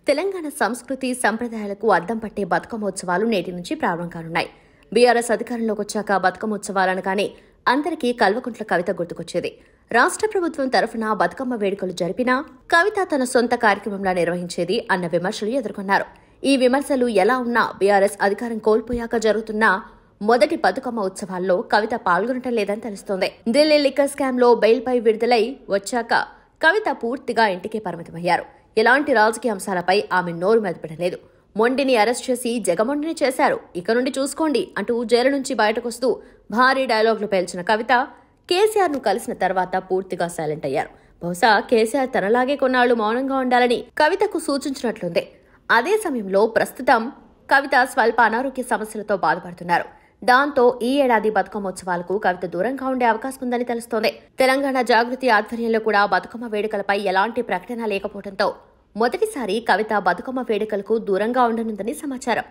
తెలంగాణ సంస్కృతి సంప్రదాయాలకు అద్దం పట్టే బతుకమ్మోత్సవాలు నేటి నుంచి ప్రారంభం కానున్నాయి. బీఆర్ఎస్ అధికారంలోకి వచ్చాక బతుకమ్మోత్సవాలనగానే అందరికీ కల్వకుంట్ల కవిత గుర్తుకొచ్చేది. రాష్ట్ర ప్రభుత్వం తరఫున బతుకమ్మ వేడుకలు జరిపినా కవిత తన సొంత కార్యక్రమంలా నిర్వహించేది అన్న విమర్శలు ఎదుర్కొన్నారు. ఈ విమర్శలు ఎలా ఉన్నా బీఆర్ఎస్ అధికారం కోల్పోయాక జరుగుతున్న మొదటి బతుకమ్మ ఉత్సవాల్లో కవిత పాల్గొనటం లేదని తెలుస్తోంది. ఢిల్లీ లిక్కర్ స్కామ్ లో బెయిల్పై విడుదలై వచ్చాక కవిత పూర్తిగా ఇంటికే పరిమితమయ్యారు. ఎలాంటి రాజకీయ అంశాలపై ఆమె నోరు మెదపడలేదు. మొండిని అరెస్ట్ చేసి జగమొండిని చేశారు, ఇక నుండి చూసుకోండి అంటూ జైలు నుంచి బయటకొస్తూ భారీ డైలాగులు పేల్చిన కవిత కేసీఆర్ ను కలిసిన తర్వాత పూర్తిగా సైలెంట్ అయ్యారు. బహుశా కేసీఆర్ తనలాగే కొన్నాళ్లు మౌనంగా ఉండాలని కవితకు సూచించినట్లుంది. అదే సమయంలో ప్రస్తుతం కవిత స్వల్ప అనారోగ్య సమస్యలతో బాధపడుతున్నారు. దాంతో ఈ ఏడాది బతుకమ్మోత్సవాలకు కవిత దూరంగా ఉండే అవకాశం ఉందని తెలుస్తోంది. తెలంగాణ జాగృతి ఆధ్వర్యంలో కూడా బతుకమ్మ వేడుకలపై ఎలాంటి ప్రకటన లేకపోవడంతో మొదటిసారి కవిత బతుకమ్మ వేడుకలకు దూరంగా ఉండనుందని సమాచారం.